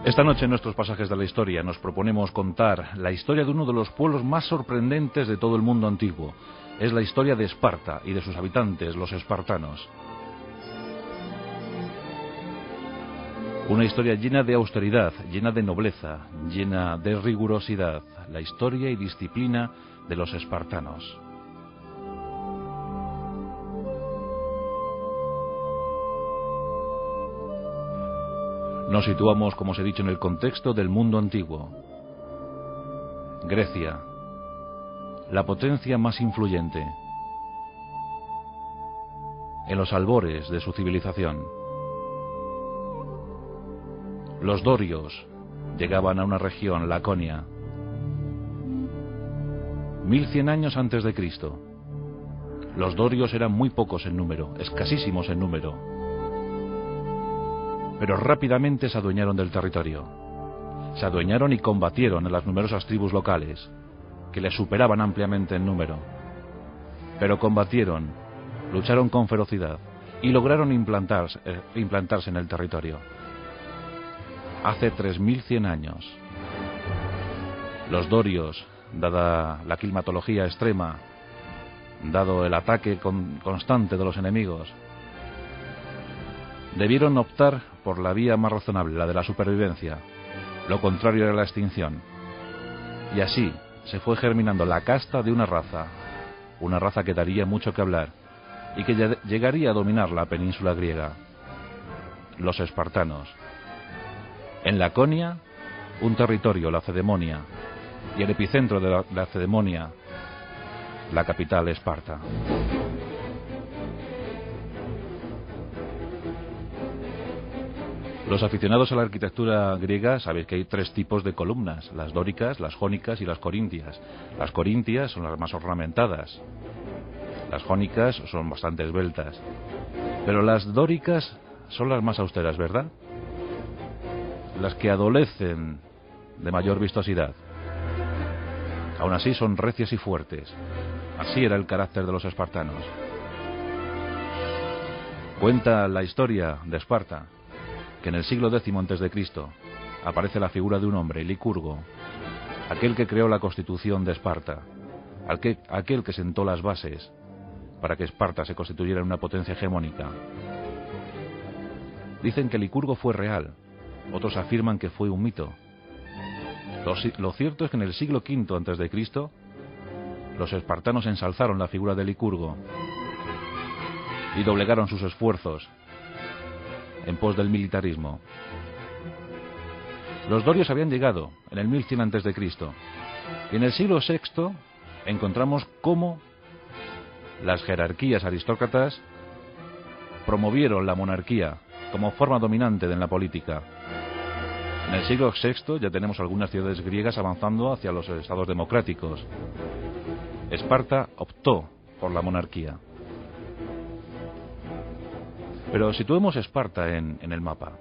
Esta noche en nuestros pasajes de la historia nos proponemos contar la historia de uno de los pueblos más sorprendentes de todo el mundo antiguo. Es la historia de Esparta y de sus habitantes, los espartanos. Una historia llena de austeridad, llena de nobleza, llena de rigurosidad. La historia y disciplina de los espartanos. Nos situamos, como os he dicho, en el contexto del mundo antiguo. Grecia, la potencia más influyente. En los albores de su civilización. Los dorios llegaban a una región, Laconia, 1100 años antes de Cristo. Los dorios eran muy pocos en número, escasísimos en número, pero rápidamente se adueñaron del territorio. Se adueñaron y combatieron a las numerosas tribus locales, que les superaban ampliamente en número. Pero combatieron, lucharon con ferocidad y lograron implantarse en el territorio. Hace 3100 años, los dorios, dada la climatología extrema, dado el ataque constante de los enemigos, debieron optar por la vía más razonable, la de la supervivencia. Lo contrario era la extinción. Y así se fue germinando la casta de una raza que daría mucho que hablar y que llegaría a dominar la península griega, los espartanos. En Laconia, un territorio, Lacedemonia, y el epicentro de la Lacedemonia, la capital, Esparta. Los aficionados a la arquitectura griega sabéis que hay tres tipos de columnas: las dóricas, las jónicas y las corintias. Las corintias son las más ornamentadas, las jónicas son bastante esbeltas, pero las dóricas son las más austeras, ¿verdad? Las que adolecen de mayor vistosidad. Aún así son recias y fuertes. Así era el carácter de los espartanos. Cuenta la historia de Esparta que en el siglo X a.C. aparece la figura de un hombre, Licurgo, aquel que creó la constitución de Esparta, aquel que sentó las bases para que Esparta se constituyera en una potencia hegemónica. Dicen que Licurgo fue real, otros afirman que fue un mito. Lo cierto es que en el siglo V a.C. los espartanos ensalzaron la figura de Licurgo y doblegaron sus esfuerzos en pos del militarismo. Los dorios habían llegado en el 1100 a.C. y en el siglo VI encontramos cómo las jerarquías aristócratas promovieron la monarquía como forma dominante en la política. En el siglo VI ya tenemos algunas ciudades griegas avanzando hacia los estados democráticos. Esparta optó por la monarquía. Pero situemos Esparta en el mapa.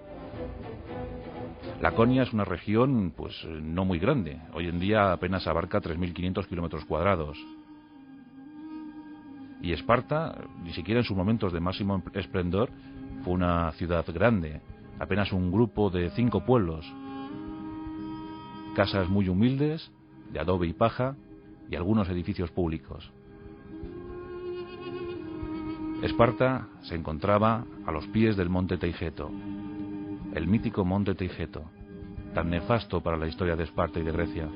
Laconia es una región pues no muy grande. Hoy en día apenas abarca 3.500 kilómetros cuadrados. Y Esparta, ni siquiera en sus momentos de máximo esplendor, fue una ciudad grande. Apenas un grupo de 5 pueblos. Casas muy humildes, de adobe y paja, y algunos edificios públicos. Esparta se encontraba a los pies del monte Teigeto, el mítico monte Teigeto, tan nefasto para la historia de Esparta y de Grecia.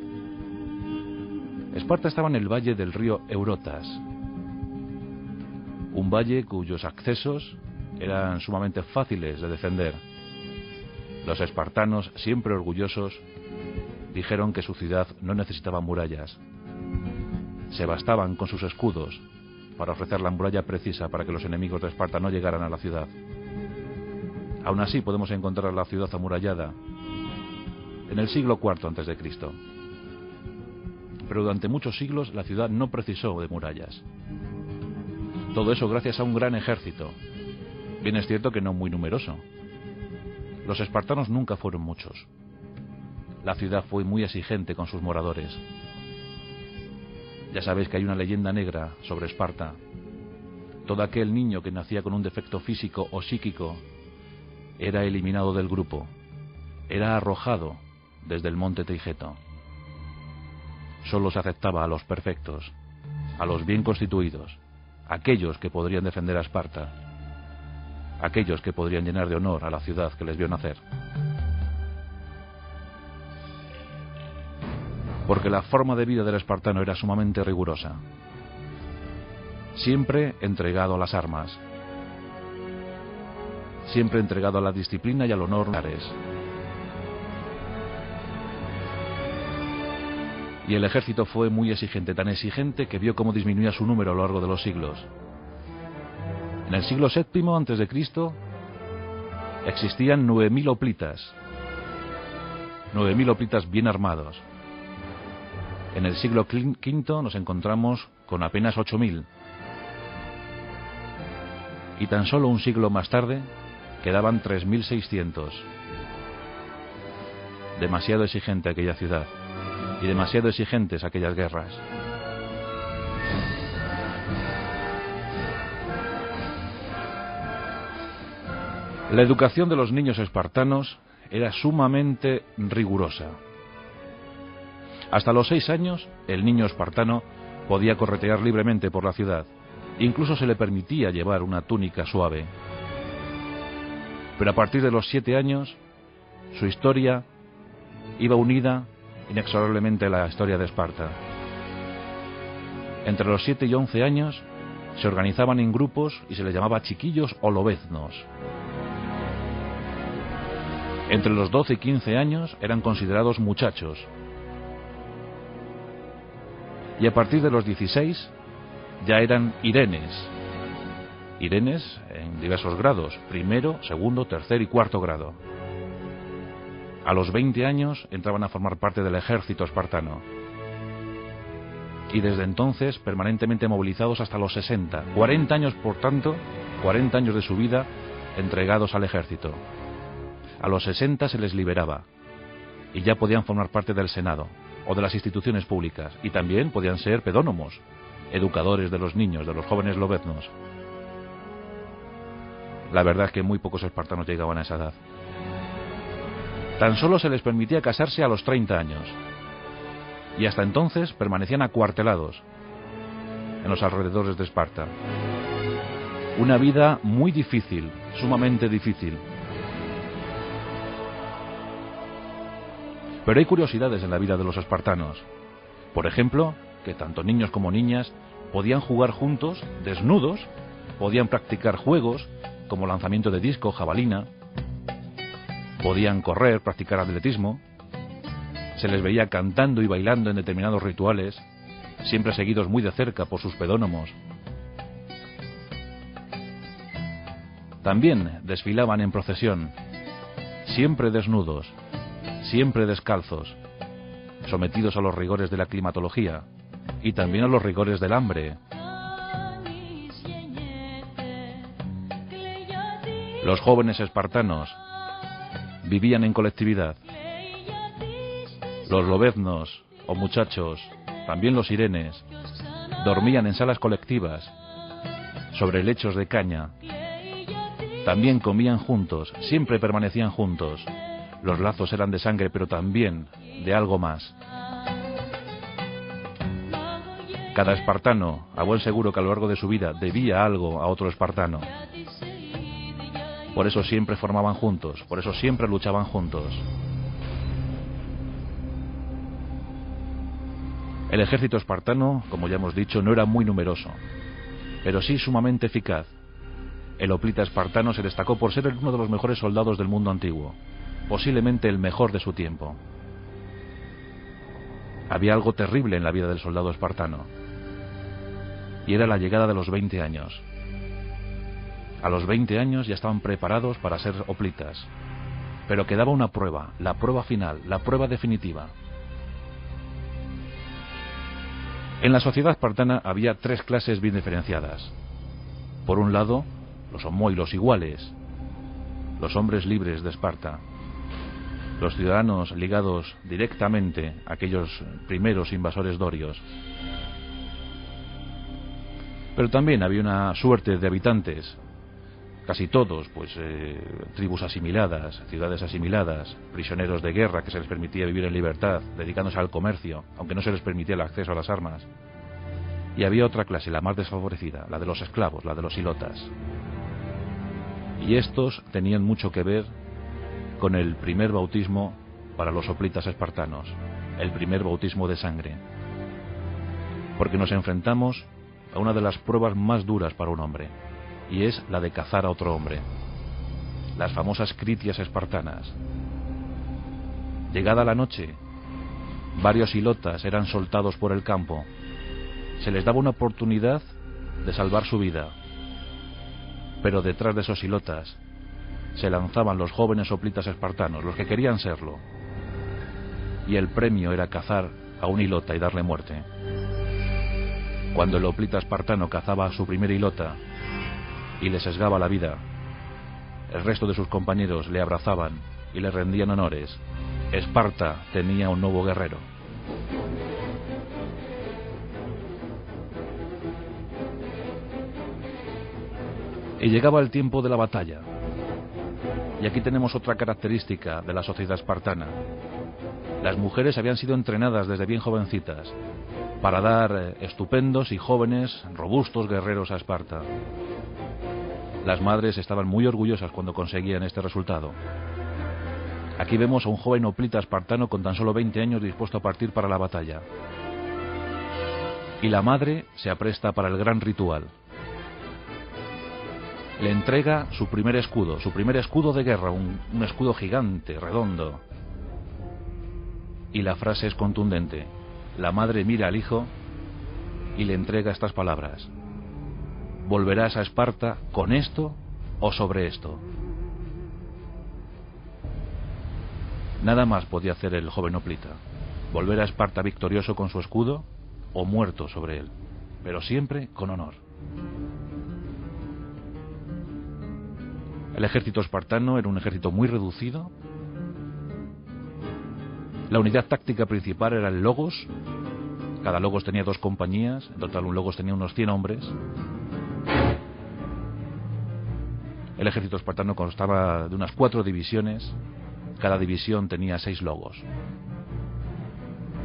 Esparta estaba en el valle del río Eurotas, un valle cuyos accesos eran sumamente fáciles de defender. Los espartanos, siempre orgullosos, dijeron que su ciudad no necesitaba murallas. Se bastaban con sus escudos para ofrecer la muralla precisa para que los enemigos de Esparta no llegaran a la ciudad. Aún así podemos encontrar la ciudad amurallada en el siglo IV a.C. Pero durante muchos siglos la ciudad no precisó de murallas. Todo eso gracias a un gran ejército. Bien es cierto que no muy numeroso. Los espartanos nunca fueron muchos. La ciudad fue muy exigente con sus moradores. Ya sabéis que hay una leyenda negra sobre Esparta. Todo aquel niño que nacía con un defecto físico o psíquico era eliminado del grupo era arrojado desde el monte Teigeto. Solo se aceptaba a los perfectos, a los bien constituidos, aquellos que podrían defender a Esparta, aquellos que podrían llenar de honor a la ciudad que les vio nacer. Porque la forma de vida del espartano era sumamente rigurosa, siempre entregado a las armas, siempre entregado a la disciplina y al honor. Y el ejército fue muy exigente, tan exigente que vio cómo disminuía su número a lo largo de los siglos. En el siglo VII a.C. existían 9.000 hoplitas, 9.000 hoplitas bien armados. En el siglo V nos encontramos con apenas 8.000. Y tan solo un siglo más tarde quedaban 3.600. Demasiado exigente aquella ciudad y demasiado exigentes aquellas guerras. La educación de los niños espartanos era sumamente rigurosa. Hasta los 6 años, el niño espartano podía corretear libremente por la ciudad. Incluso se le permitía llevar una túnica suave. Pero a partir de los 7 años, su historia iba unida inexorablemente a la historia de Esparta. Entre los 7 y 11 años, se organizaban en grupos y se les llamaba chiquillos o lobeznos. Entre los 12 y 15 años eran considerados muchachos. Y a partir de los 16 ya eran irenes. Irenes en diversos grados, primero, segundo, tercer y cuarto grado. A los 20 años entraban a formar parte del ejército espartano. Y desde entonces permanentemente movilizados hasta los 60. 40 años, por tanto, 40 años de su vida entregados al ejército. A los 60 se les liberaba y ya podían formar parte del Senado o de las instituciones públicas, y también podían ser pedónomos, educadores de los niños, de los jóvenes lobeznos. La verdad es que muy pocos espartanos llegaban a esa edad. Tan solo se les permitía casarse a los 30 años, y hasta entonces permanecían acuartelados en los alrededores de Esparta. Una vida muy difícil, sumamente difícil. Pero hay curiosidades en la vida de los espartanos. Por ejemplo, que tanto niños como niñas podían jugar juntos, desnudos, podían practicar juegos como lanzamiento de disco, jabalina, podían correr, practicar atletismo, se les veía cantando y bailando en determinados rituales, siempre seguidos muy de cerca por sus pedónomos. También desfilaban en procesión, siempre desnudos, siempre descalzos, sometidos a los rigores de la climatología y también a los rigores del hambre. Los jóvenes espartanos vivían en colectividad. Los lobeznos o muchachos, también los irenes, dormían en salas colectivas, sobre lechos de caña. También comían juntos, siempre permanecían juntos. Los lazos eran de sangre, pero también de algo más. Cada espartano, a buen seguro que a lo largo de su vida, debía algo a otro espartano. Por eso siempre formaban juntos, por eso siempre luchaban juntos. El ejército espartano, como ya hemos dicho, no era muy numeroso, pero sí sumamente eficaz. El hoplita espartano se destacó por ser uno de los mejores soldados del mundo antiguo, posiblemente el mejor de su tiempo. Había algo terrible en la vida del soldado espartano, y era la llegada de los 20 años. A los 20 años ya estaban preparados para ser hoplitas, pero quedaba una prueba, la prueba final, la prueba definitiva. En la sociedad espartana había 3 clases bien diferenciadas. Por un lado, los homoi, los iguales, los hombres libres de Esparta, los ciudadanos ligados directamente a aquellos primeros invasores dorios. Pero también había una suerte de habitantes casi todos, pues tribus asimiladas, ciudades asimiladas, prisioneros de guerra que se les permitía vivir en libertad, dedicándose al comercio, aunque no se les permitía el acceso a las armas. Y había otra clase, la más desfavorecida, la de los esclavos, la de los hilotas. Y estos tenían mucho que ver con el primer bautismo para los hoplitas espartanos, el primer bautismo de sangre. Porque nos enfrentamos a una de las pruebas más duras para un hombre, y es la de cazar a otro hombre. Las famosas critias espartanas. Llegada la noche, varios hilotas eran soltados por el campo. Se les daba una oportunidad de salvar su vida. Pero detrás de esos hilotas se lanzaban los jóvenes hoplitas espartanos, los que querían serlo. Y el premio era cazar a un hilota y darle muerte. Cuando el hoplita espartano cazaba a su primer hilota y le sesgaba la vida, el resto de sus compañeros le abrazaban y le rendían honores. Esparta tenía un nuevo guerrero. Y llegaba el tiempo de la batalla. Y aquí tenemos otra característica de la sociedad espartana. Las mujeres habían sido entrenadas desde bien jovencitas para dar estupendos y jóvenes, robustos guerreros a Esparta. Las madres estaban muy orgullosas cuando conseguían este resultado. Aquí vemos a un joven hoplita espartano con tan solo 20 años dispuesto a partir para la batalla. Y la madre se apresta para el gran ritual. Le entrega su primer escudo de guerra, un escudo gigante, redondo. Y la frase es contundente. La madre mira al hijo y le entrega estas palabras: ¿volverás a Esparta con esto o sobre esto? Nada más podía hacer el joven hoplita: volver a Esparta victorioso con su escudo o muerto sobre él, pero siempre con honor. El ejército espartano era un ejército muy reducido. La unidad táctica principal era el logos. Cada logos tenía 2 compañías. En total un logos tenía unos 100 hombres. El ejército espartano constaba de unas 4 divisiones. Cada división tenía 6 logos.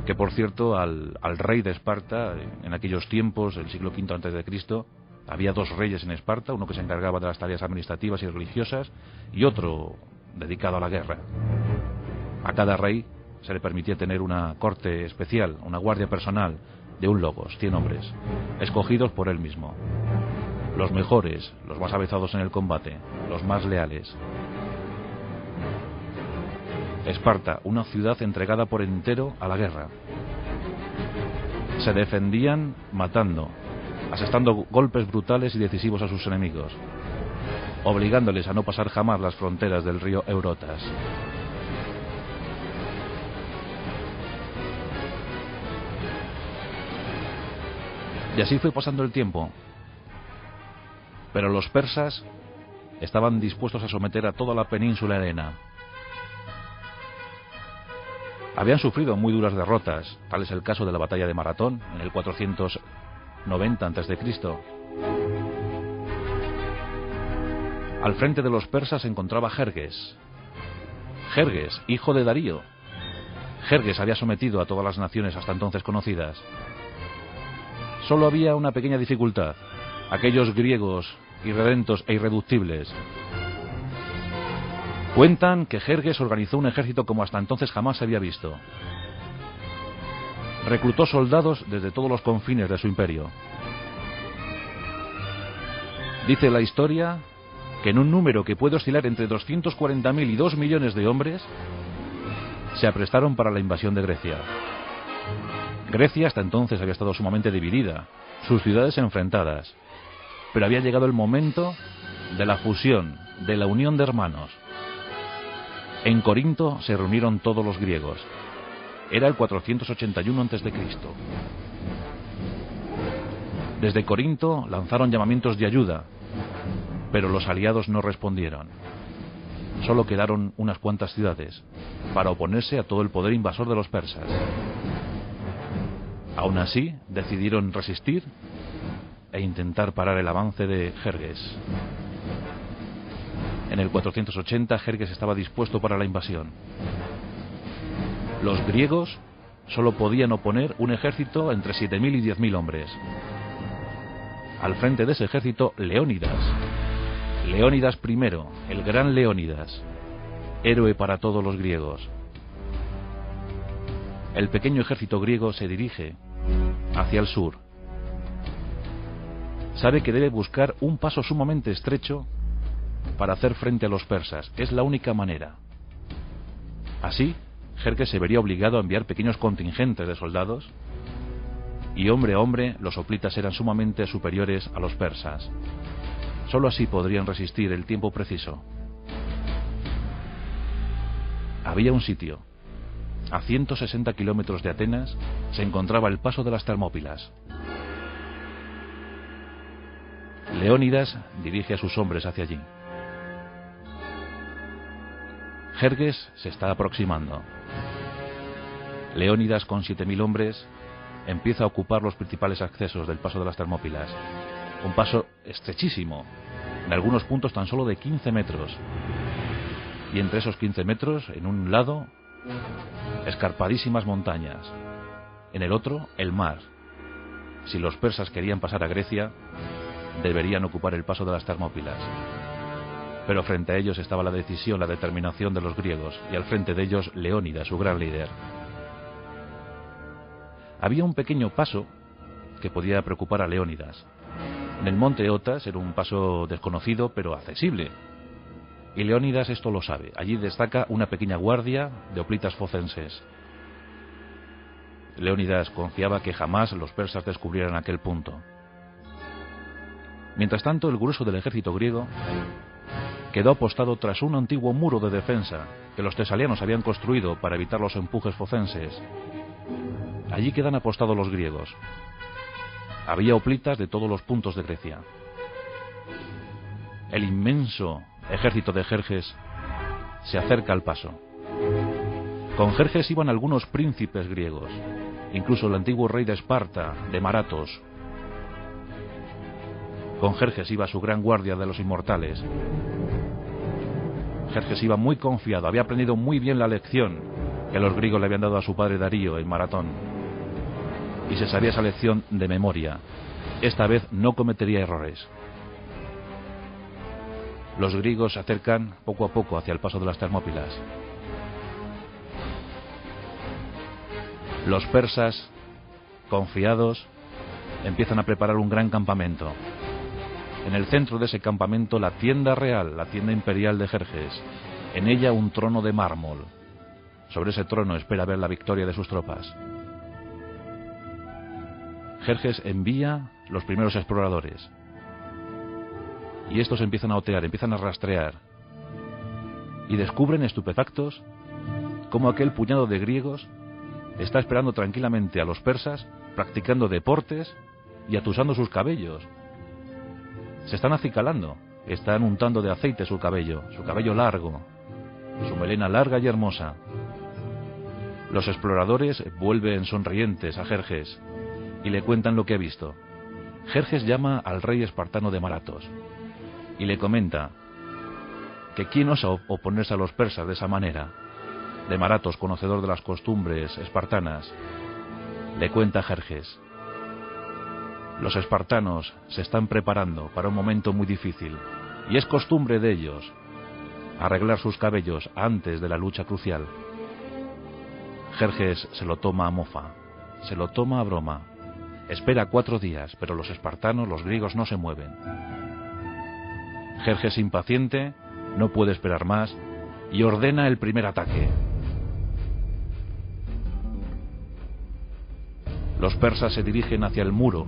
Que por cierto, al rey de Esparta, en aquellos tiempos, el siglo V a.C., había 2 reyes en Esparta, uno que se encargaba de las tareas administrativas y religiosas y otro dedicado a la guerra. A cada rey se le permitía tener una corte especial, una guardia personal de un logos, 100 hombres, escogidos por él mismo. Los mejores, los más avezados en el combate, los más leales. Esparta, una ciudad entregada por entero a la guerra. Se defendían matando, asestando golpes brutales y decisivos a sus enemigos, obligándoles a no pasar jamás las fronteras del río Eurotas. Y así fue pasando el tiempo. Pero los persas estaban dispuestos a someter a toda la península helena. Habían sufrido muy duras derrotas, tal es el caso de la batalla de Maratón, en el 490 a.C. Al frente de los persas se encontraba Jerjes. Jerjes, hijo de Darío. Jerjes había sometido a todas las naciones hasta entonces conocidas. Solo había una pequeña dificultad: aquellos griegos irredentos e irreductibles. Cuentan que Jerjes organizó un ejército como hasta entonces jamás se había visto. Reclutó soldados desde todos los confines de su imperio. Dice la historia que en un número que puede oscilar entre 240.000 y 2 millones de hombres se aprestaron para la invasión de Grecia. Grecia hasta entonces había estado sumamente dividida, sus ciudades enfrentadas, pero había llegado el momento de la fusión, de la unión de hermanos. En Corinto se reunieron todos los griegos. Era el 481 a.C. Desde Corinto lanzaron llamamientos de ayuda, pero los aliados no respondieron. Solo quedaron unas cuantas ciudades para oponerse a todo el poder invasor de los persas. Aún así, decidieron resistir e intentar parar el avance de Jerjes. En el 480 Jerjes estaba dispuesto para la invasión. Los griegos solo podían oponer un ejército entre 7.000 y 10.000 hombres. Al frente de ese ejército, Leónidas I, el gran Leónidas, héroe para todos los griegos. El pequeño ejército griego se dirige hacia el sur. Sabe que debe buscar un paso sumamente estrecho para hacer frente a los persas. Es la única manera. Así, Jerjes se vería obligado a enviar pequeños contingentes de soldados, y hombre a hombre los hoplitas eran sumamente superiores a los persas. Solo así podrían resistir el tiempo preciso. Había un sitio. A 160 kilómetros de Atenas se encontraba el paso de las Termópilas. Leónidas dirige a sus hombres hacia allí. Jerjes se está aproximando. Leónidas, con 7.000 hombres, empieza a ocupar los principales accesos del paso de las Termópilas. Un paso estrechísimo, en algunos puntos tan solo de 15 metros. Y entre esos 15 metros, en un lado, escarpadísimas montañas. En el otro, el mar. Si los persas querían pasar a Grecia, deberían ocupar el paso de las Termópilas. Pero frente a ellos estaba la decisión, la determinación de los griegos, y al frente de ellos Leónidas, su gran líder. Había un pequeño paso que podía preocupar a Leónidas. En el monte Otas era un paso desconocido pero accesible. Y Leónidas esto lo sabe. Allí destaca una pequeña guardia de hoplitas focenses. Leónidas confiaba que jamás los persas descubrieran aquel punto. Mientras tanto, el grueso del ejército griego quedó apostado tras un antiguo muro de defensa que los tesalianos habían construido para evitar los empujes focenses. Allí quedan apostados los griegos. Había hoplitas de todos los puntos de Grecia. El inmenso ejército de Jerjes se acerca al paso. Con Jerjes iban algunos príncipes griegos, incluso el antiguo rey de Esparta, de Maratos. Con Jerjes iba su gran guardia de los inmortales. Jerjes iba muy confiado, había aprendido muy bien la lección que los griegos le habían dado a su padre Darío en Maratón. Y se sabía esa lección de memoria. Esta vez no cometería errores. Los griegos se acercan poco a poco hacia el paso de las Termópilas. Los persas, confiados, empiezan a preparar un gran campamento. En el centro de ese campamento, la tienda real, la tienda imperial de Jerjes. En ella un trono de mármol. Sobre ese trono espera ver la victoria de sus tropas. Jerjes envía los primeros exploradores. Y estos empiezan a otear, empiezan a rastrear. Y descubren, estupefactos, cómo aquel puñado de griegos está esperando tranquilamente a los persas, practicando deportes y atusando sus cabellos. Se están acicalando, están untando de aceite su cabello largo, su melena larga y hermosa. Los exploradores vuelven sonrientes a Jerjes y le cuentan lo que ha visto. Jerjes llama al rey espartano de Maratos y le comenta que quién osa oponerse a los persas de esa manera. De Maratos, conocedor de las costumbres espartanas, le cuenta a Jerjes: los espartanos se están preparando para un momento muy difícil, y es costumbre de ellos arreglar sus cabellos antes de la lucha crucial. Jerjes se lo toma a mofa, se lo toma a broma. Espera 4 días, pero los espartanos, los griegos, no se mueven. Jerjes, impaciente, no puede esperar más y ordena el primer ataque. Los persas se dirigen hacia el muro.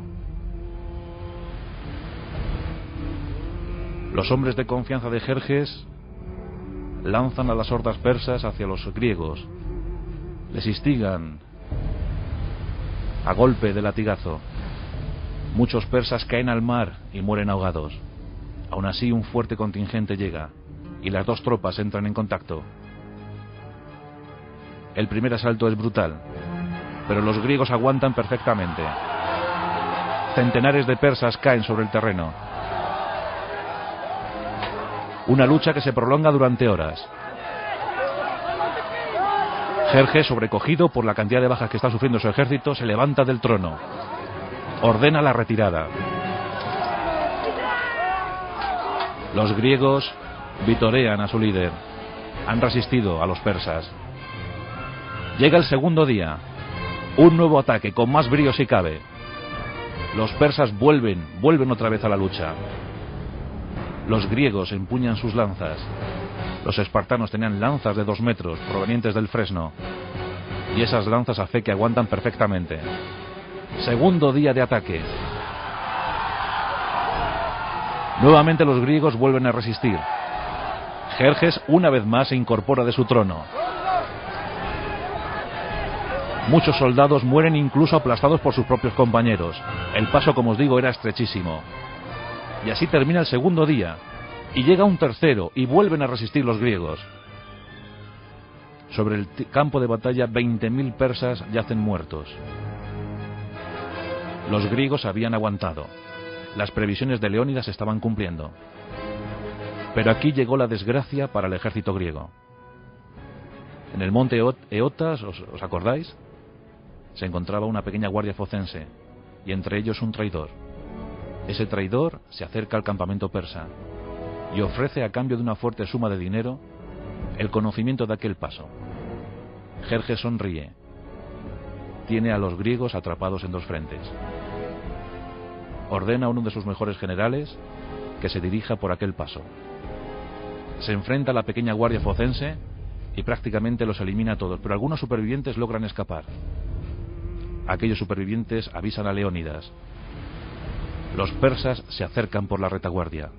Los hombres de confianza de Jerjes lanzan a las hordas persas hacia los griegos. Les instigan a golpe de latigazo. Muchos persas caen al mar y mueren ahogados. Aún así, un fuerte contingente llega y las dos tropas entran en contacto. El primer asalto es brutal, pero los griegos aguantan perfectamente. Centenares de persas caen sobre el terreno. Una lucha que se prolonga durante horas. Jerjes, sobrecogido por la cantidad de bajas que está sufriendo su ejército, se levanta del trono. Ordena la retirada. Los griegos vitorean a su líder. Han resistido a los persas. Llega el segundo día. Un nuevo ataque, con más brío si cabe. Los persas vuelven otra vez a la lucha. Los griegos empuñan sus lanzas. Los espartanos tenían lanzas de 2 metros, provenientes del fresno. Y esas lanzas a fe que aguantan perfectamente. Segundo día de ataque. Nuevamente los griegos vuelven a resistir. Jerjes una vez más se incorpora de su trono. Muchos soldados mueren incluso aplastados por sus propios compañeros. El paso, como os digo, era estrechísimo. Y así termina el segundo día. Y llega un tercero y vuelven a resistir los griegos. Sobre el campo de batalla 20.000 persas yacen muertos. Los griegos habían aguantado. Las previsiones de Leónidas se estaban cumpliendo. Pero aquí llegó la desgracia para el ejército griego. En el monte Eotas, ¿os acordáis? Se encontraba una pequeña guardia focense, y entre ellos un traidor. Ese traidor se acerca al campamento persa y ofrece, a cambio de una fuerte suma de dinero, el conocimiento de aquel paso. Jerjes sonríe. Tiene a los griegos atrapados en 2 frentes. Ordena a uno de sus mejores generales que se dirija por aquel paso. Se enfrenta a la pequeña guardia focense y prácticamente los elimina a todos, pero algunos supervivientes logran escapar. Aquellos supervivientes avisan a Leónidas. Los persas se acercan por la retaguardia.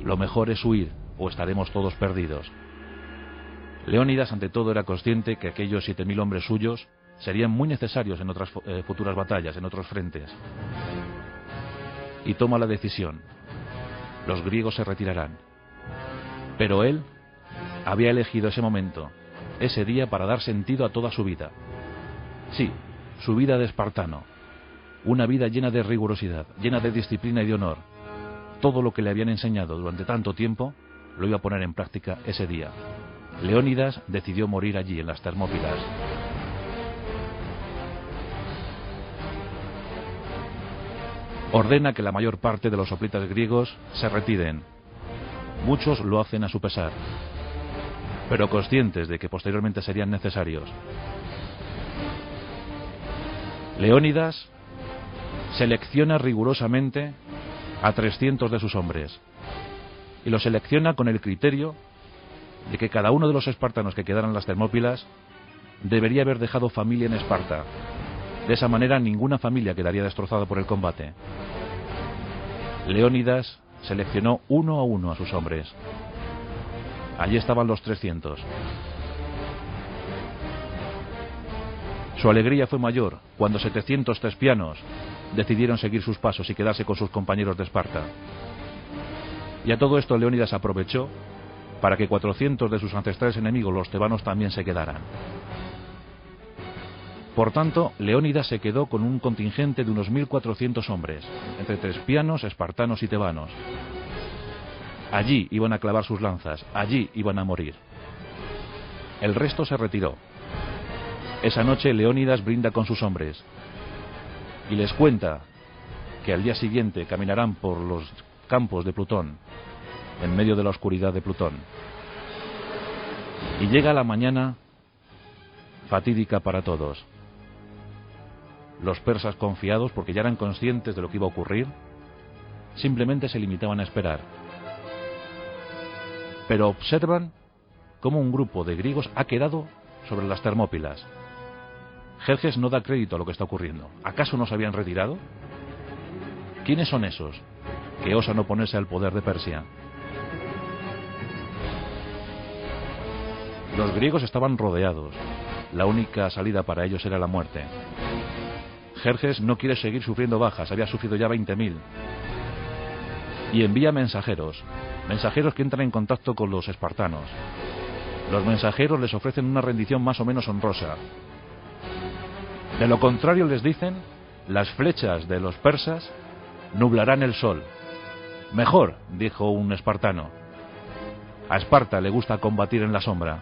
Lo mejor es huir, o estaremos todos perdidos. Leónidas, ante todo, era consciente que aquellos 7.000 hombres suyos serían muy necesarios en otras futuras batallas, en otros frentes. Y toma la decisión. Los griegos se retirarán. Pero él había elegido ese momento, ese día, para dar sentido a toda su vida. Sí, su vida de espartano. Una vida llena de rigurosidad, llena de disciplina y de honor. Todo lo que le habían enseñado durante tanto tiempo lo iba a poner en práctica ese día. Leónidas decidió morir allí, en las Termópilas. Ordena que la mayor parte de los hoplitas griegos se retiren. Muchos lo hacen a su pesar, pero conscientes de que posteriormente serían necesarios. Leónidas selecciona rigurosamente a 300 de sus hombres, y los selecciona con el criterio de que cada uno de los espartanos que quedaran en las Termópilas debería haber dejado familia en Esparta. De esa manera ninguna familia quedaría destrozada por el combate. Leónidas seleccionó uno a uno a sus hombres. Allí estaban los 300. Su alegría fue mayor cuando 700 tespianos decidieron seguir sus pasos y quedarse con sus compañeros de Esparta. Y a todo esto Leónidas aprovechó para que 400 de sus ancestrales enemigos, los tebanos, también se quedaran. Por tanto, Leónidas se quedó con un contingente de unos 1.400 hombres, entre tespianos, espartanos y tebanos. Allí iban a clavar sus lanzas, allí iban a morir. El resto se retiró. Esa noche Leónidas brinda con sus hombres y les cuenta que al día siguiente caminarán por los campos de Plutón, en medio de la oscuridad de Plutón. Y llega la mañana fatídica para todos. Los persas, confiados porque ya eran conscientes de lo que iba a ocurrir, simplemente se limitaban a esperar. Pero observan cómo un grupo de griegos ha quedado sobre las Termópilas. Jerjes no da crédito a lo que está ocurriendo. ¿Acaso no se habían retirado? ¿Quiénes son esos que osan oponerse al poder de Persia? Los griegos estaban rodeados. La única salida para ellos era la muerte. Jerjes no quiere seguir sufriendo bajas, había sufrido ya 20.000. Y envía mensajeros que entran en contacto con los espartanos. Los mensajeros les ofrecen una rendición más o menos honrosa. De lo contrario, les dicen, las flechas de los persas nublarán el sol Mejor, dijo un espartano. A Esparta le gusta combatir en la sombra.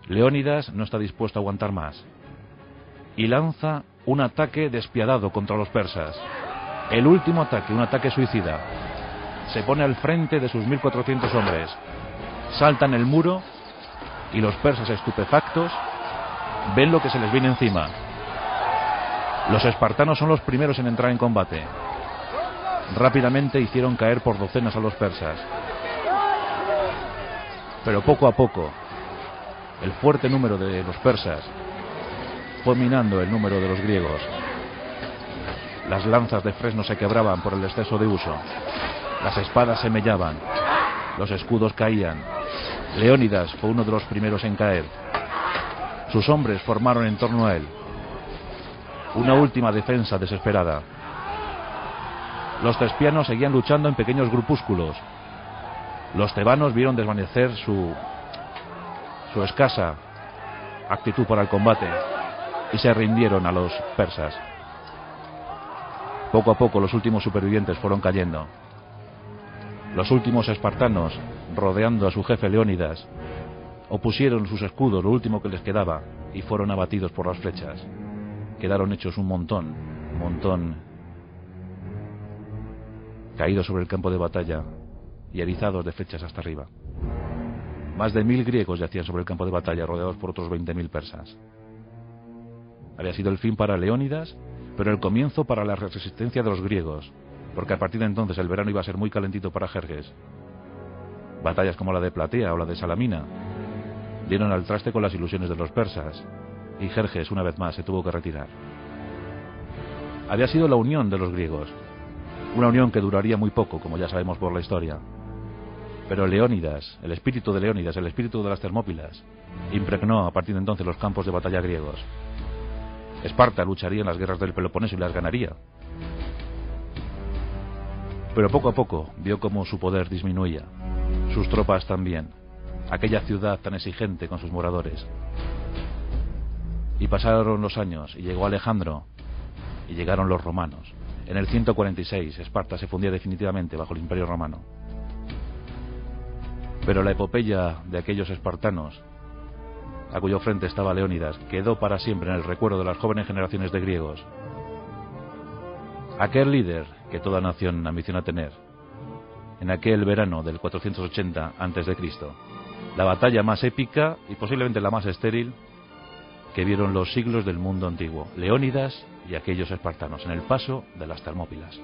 Leónidas no está dispuesto a aguantar más y lanza un ataque despiadado contra los persas. El último ataque, un ataque suicida. Se pone al frente de sus 1400 hombres. Saltan el muro y los persas, estupefactos, ven lo que se les viene encima. Los espartanos son los primeros en entrar en combate. Rápidamente hicieron caer por docenas a los persas. Pero poco a poco, el fuerte número de los persas fue minando el número de los griegos. Las lanzas de fresno se quebraban por el exceso de uso. Las espadas se mellaban. Los escudos caían. Leónidas fue uno de los primeros en caer. Sus hombres formaron en torno a él una última defensa desesperada. Los tespianos seguían luchando en pequeños grupúsculos. Los tebanos vieron desvanecer su escasa actitud para el combate y se rindieron a los persas. Poco a poco los últimos supervivientes fueron cayendo. Los últimos espartanos, rodeando a su jefe Leónidas, opusieron sus escudos, lo último que les quedaba, y fueron abatidos por las flechas. Quedaron hechos un montón caídos sobre el campo de batalla y erizados de flechas hasta arriba. Más de 1000 griegos yacían sobre el campo de batalla, rodeados por otros 20.000 persas. Había sido el fin para Leónidas, pero el comienzo para la resistencia de los griegos, porque a partir de entonces el verano iba a ser muy calentito para Jerjes. Batallas como la de Platea o la de Salamina dieron al traste con las ilusiones de los persas, y Jerjes una vez más se tuvo que retirar. Había sido la unión de los griegos, una unión que duraría muy poco, como ya sabemos por la historia. Pero Leónidas, el espíritu de Leónidas, el espíritu de las Termópilas, impregnó a partir de entonces los campos de batalla griegos. Esparta lucharía en las guerras del Peloponeso y las ganaría. Pero poco a poco vio cómo su poder disminuía, sus tropas también, aquella ciudad tan exigente con sus moradores. Y pasaron los años y llegó Alejandro y llegaron los romanos. En el 146 Esparta se fundía definitivamente bajo el Imperio Romano. Pero la epopeya de aquellos espartanos, a cuyo frente estaba Leónidas, quedó para siempre en el recuerdo de las jóvenes generaciones de griegos. Aquel líder que toda nación ambiciona tener, en aquel verano del 480 a.C., la batalla más épica y posiblemente la más estéril que vieron los siglos del mundo antiguo, Leónidas y aquellos espartanos en el paso de las Termópilas.